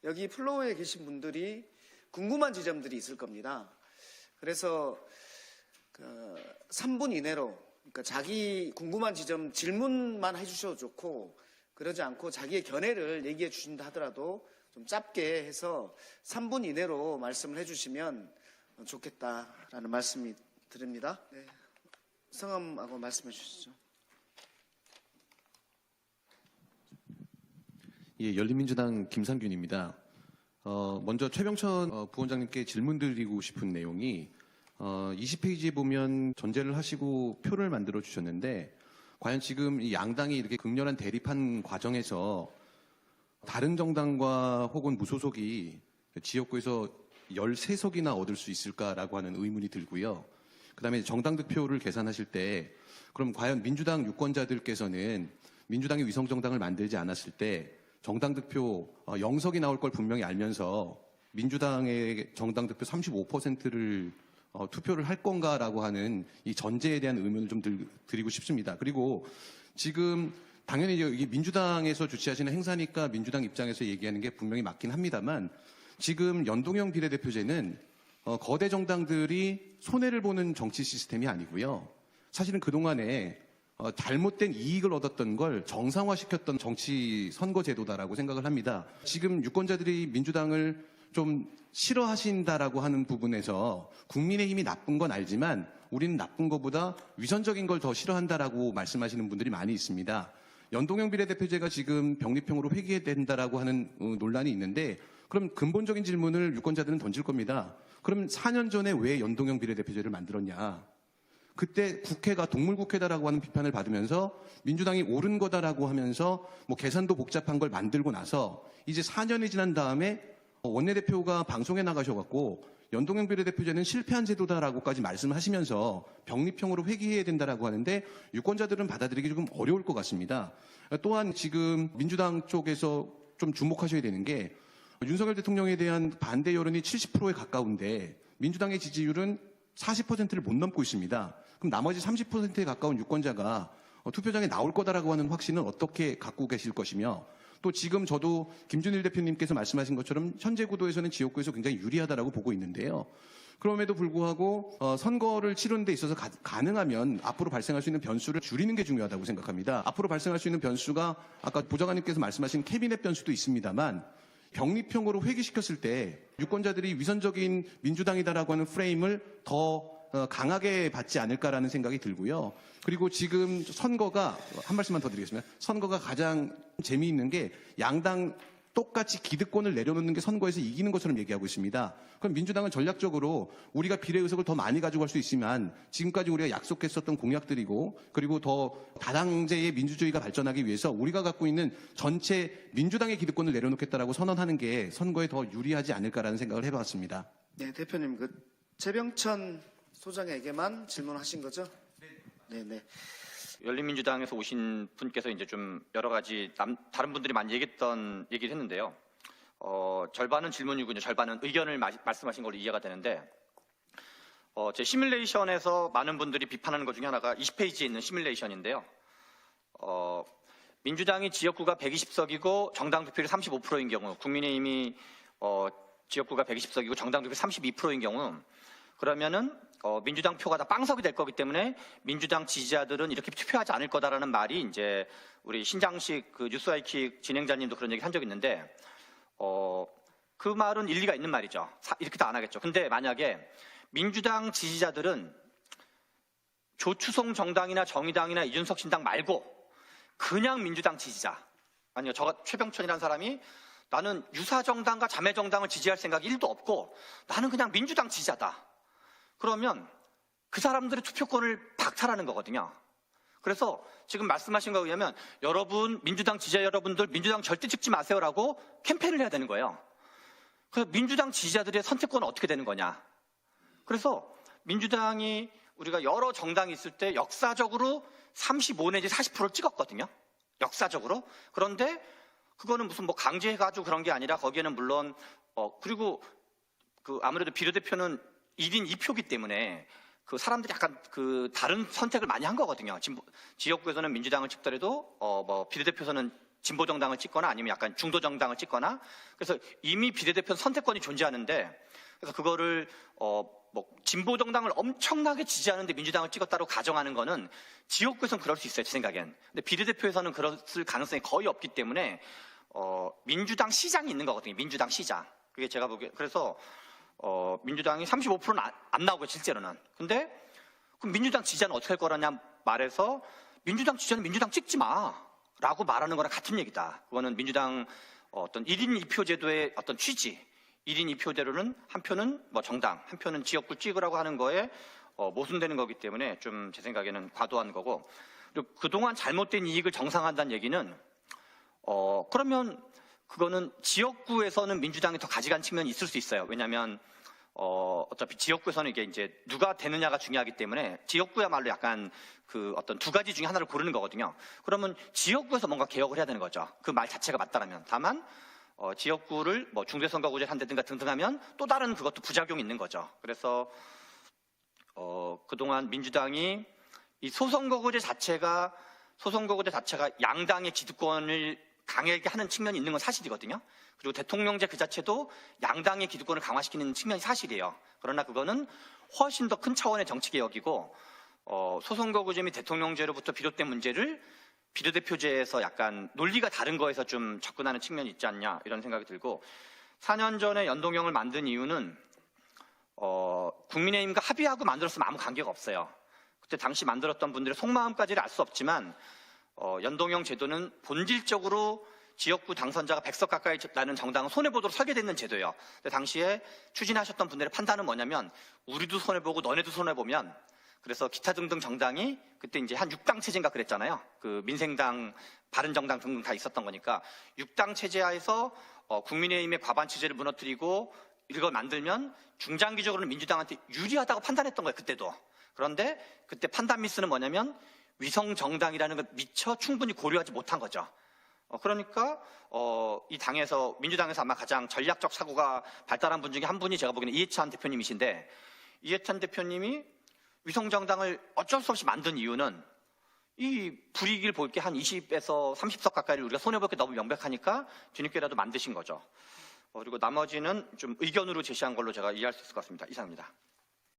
여기 플로어에 계신 분들이 궁금한 지점들이 있을 겁니다. 그래서 3분 이내로 그러니까 자기 궁금한 지점 질문만 해주셔도 좋고 그러지 않고 자기의 견해를 얘기해 주신다 하더라도 좀 짧게 해서 3분 이내로 말씀을 해주시면 좋겠다라는 말씀이 드립니다. 네. 성함하고 말씀해 주시죠. 예, 열린민주당 김상균입니다. 먼저 최병천 부원장님께 질문 드리고 싶은 내용이 20페이지에 보면 전제를 하시고 표를 만들어 주셨는데 과연 지금 이 양당이 이렇게 극렬한 대립한 과정에서 다른 정당과 혹은 무소속이 지역구에서 13석이나 얻을 수 있을까라고 하는 의문이 들고요. 그다음에 정당 득표를 계산하실 때 그럼 과연 민주당 유권자들께서는 민주당이 위성정당을 만들지 않았을 때 정당 득표 0석이 나올 걸 분명히 알면서 민주당의 정당 득표 35%를 투표를 할 건가라고 하는 이 전제에 대한 의문을 좀 드리고 싶습니다. 그리고 지금 당연히 이게 민주당에서 주최하시는 행사니까 민주당 입장에서 얘기하는 게 분명히 맞긴 합니다만 지금 연동형 비례대표제는 거대 정당들이 손해를 보는 정치 시스템이 아니고요. 사실은 그동안에 잘못된 이익을 얻었던 걸 정상화시켰던 정치 선거제도다라고 생각을 합니다. 지금 유권자들이 민주당을 좀 싫어하신다라고 하는 부분에서 국민의힘이 나쁜 건 알지만 우리는 나쁜 것보다 위선적인 걸 더 싫어한다라고 말씀하시는 분들이 많이 있습니다. 연동형 비례대표제가 지금 병립형으로 회귀된다라고 하는 논란이 있는데 그럼 근본적인 질문을 유권자들은 던질 겁니다. 그럼 4년 전에 왜 연동형 비례대표제를 만들었냐? 그때 국회가 동물국회다라고 하는 비판을 받으면서 민주당이 옳은 거다라고 하면서 뭐 계산도 복잡한 걸 만들고 나서 이제 4년이 지난 다음에 원내대표가 방송에 나가셔갖고 연동형 비례대표제는 실패한 제도다라고까지 말씀하시면서 병립형으로 회귀해야 된다라고 하는데 유권자들은 받아들이기 조금 어려울 것 같습니다. 또한 지금 민주당 쪽에서 좀 주목하셔야 되는 게 윤석열 대통령에 대한 반대 여론이 70%에 가까운데 민주당의 지지율은 40%를 못 넘고 있습니다. 그럼 나머지 30%에 가까운 유권자가 투표장에 나올 거다라고 하는 확신은 어떻게 갖고 계실 것이며 또 지금 저도 김준일 대표님께서 말씀하신 것처럼 현재 구도에서는 지역구에서 굉장히 유리하다라고 보고 있는데요. 그럼에도 불구하고 선거를 치르는 데 있어서 가능하면 앞으로 발생할 수 있는 변수를 줄이는 게 중요하다고 생각합니다. 앞으로 발생할 수 있는 변수가 아까 보좌관님께서 말씀하신 캐비넷 변수도 있습니다만 병립형으로 회귀시켰을 때 유권자들이 위선적인 민주당이다라고 하는 프레임을 더 강하게 받지 않을까라는 생각이 들고요. 그리고 지금 선거가 한 말씀만 더 드리겠습니다. 선거가 가장 재미있는 게 양당 똑같이 기득권을 내려놓는 게 선거에서 이기는 것처럼 얘기하고 있습니다. 그럼 민주당은 전략적으로 우리가 비례의석을 더 많이 가져갈 수 있지만 지금까지 우리가 약속했었던 공약들이고 그리고 더 다당제의 민주주의가 발전하기 위해서 우리가 갖고 있는 전체 민주당의 기득권을 내려놓겠다라고 선언하는 게 선거에 더 유리하지 않을까라는 생각을 해봤습니다. 네, 대표님 최병천 소장에게만 질문하신 거죠? 네. 열린민주당에서 오신 분께서 이제 좀 여러 가지 다른 분들이 많이 얘기했던 얘기를 했는데요. 절반은 질문이군요. 절반은 의견을 말씀하신 걸로 이해가 되는데 제 시뮬레이션에서 많은 분들이 비판하는 것 중에 하나가 20페이지에 있는 시뮬레이션인데요. 민주당이 지역구가 120석이고 정당 득표율이 35%인 경우 국민의힘이 지역구가 120석이고 정당 득표율이 32%인 경우 그러면은 민주당 표가 다 빵석이 될 거기 때문에 민주당 지지자들은 이렇게 투표하지 않을 거다라는 말이 이제 우리 신장식 뉴스와이킥 진행자님도 그런 얘기 한 적 있는데 그 말은 일리가 있는 말이죠. 이렇게 다 안 하겠죠. 근데 만약에 민주당 지지자들은 조추송 정당이나 정의당이나 이준석 신당 말고 그냥 민주당 지지자 아니요 저 최병천이라는 사람이 나는 유사정당과 자매정당을 지지할 생각이 1도 없고 나는 그냥 민주당 지지자다. 그러면 그 사람들의 투표권을 박탈하는 거거든요. 그래서 지금 말씀하신 거에 의하면 여러분 민주당 지지자 여러분들 민주당 절대 찍지 마세요라고 캠페인을 해야 되는 거예요. 그래서 민주당 지지자들의 선택권은 어떻게 되는 거냐. 그래서 민주당이 우리가 여러 정당이 있을 때 역사적으로 35 내지 40%를 찍었거든요. 역사적으로. 그런데 그거는 무슨 뭐 강제해가지고 그런 게 아니라 거기에는 물론 그리고 아무래도 비례대표는 1인 2표기 때문에 그 사람들이 약간 다른 선택을 많이 한 거거든요. 지금 지역구에서는 민주당을 찍더라도 비례대표에서는 진보 정당을 찍거나 아니면 약간 중도 정당을 찍거나 그래서 이미 비례대표 선택권이 존재하는데 그래서 그거를 뭐 진보 정당을 엄청나게 지지하는데 민주당을 찍었다고 가정하는 거는 지역구에서는 그럴 수 있어요, 제 생각엔. 근데 비례대표에서는 그럴 가능성이 거의 없기 때문에 민주당 시장이 있는 거거든요. 민주당 시장. 그게 제가 보기에 그래서 민주당이 35%는 안 나오고요, 실제로는. 근데 그럼 민주당 지지자는 어떻게 할 거라냐 말해서 민주당 지지자는 민주당 찍지 마라고 말하는 거랑 같은 얘기다. 그거는 민주당 어떤 1인 2표 제도의 어떤 취지, 1인 2표대로는 한 표는 뭐 정당, 한 표는 지역구 찍으라고 하는 거에 모순되는 거기 때문에 좀 제 생각에는 과도한 거고, 그리고 그동안 잘못된 이익을 정상화한다는 얘기는 그러면 그거는 지역구에서는 민주당이 더 가져간 측면이 있을 수 있어요. 왜냐하면 어차피 지역구에서는 이게 이제 누가 되느냐가 중요하기 때문에 지역구야말로 약간 그 어떤 두 가지 중에 하나를 고르는 거거든요. 그러면 지역구에서 뭔가 개혁을 해야 되는 거죠. 그 말 자체가 맞다라면. 다만 지역구를 뭐 중대선거구제를 한다든가 등등하면 또 다른 그것도 부작용이 있는 거죠. 그래서 그동안 민주당이 이 소선거구제 자체가 양당의 기득권을 강하게 하는 측면이 있는 건 사실이거든요. 그리고 대통령제 그 자체도 양당의 기득권을 강화시키는 측면이 사실이에요. 그러나 그거는 훨씬 더 큰 차원의 정치개혁이고 소선거구제 및 대통령제로부터 비롯된 문제를 비례대표제에서 약간 논리가 다른 거에서 좀 접근하는 측면이 있지 않냐 이런 생각이 들고, 4년 전에 연동형을 만든 이유는 국민의힘과 합의하고 만들었으면 아무 관계가 없어요. 그때 당시 만들었던 분들의 속마음까지는 알 수 없지만 연동형 제도는 본질적으로 지역구 당선자가 100석 가까이 나는 정당은 손해보도록 설계되는 제도예요. 근데 당시에 추진하셨던 분들의 판단은 뭐냐면 우리도 손해보고 너네도 손해보면, 그래서 기타 등등 정당이 그때 이제 한 6당 체제인가 그랬잖아요. 그 민생당, 바른정당 등등 다 있었던 거니까 6당 체제 하에서 국민의힘의 과반 체제를 무너뜨리고 이걸 만들면 중장기적으로는 민주당한테 유리하다고 판단했던 거예요, 그때도. 그런데 그때 판단 미스는 뭐냐면 위성 정당이라는 걸 미처 충분히 고려하지 못한 거죠. 그러니까 이 당에서, 민주당에서 아마 가장 전략적 사고가 발달한 분 중에 한 분이 제가 보기에는 이해찬 대표님이신데, 이해찬 대표님이 위성정당을 어쩔 수 없이 만든 이유는 이 불이익을 볼 게 한 20에서 30석 가까이를 우리가 손해볼 게 너무 명백하니까 뒤늦게라도 만드신 거죠. 그리고 나머지는 좀 의견으로 제시한 걸로 제가 이해할 수 있을 것 같습니다. 이상입니다.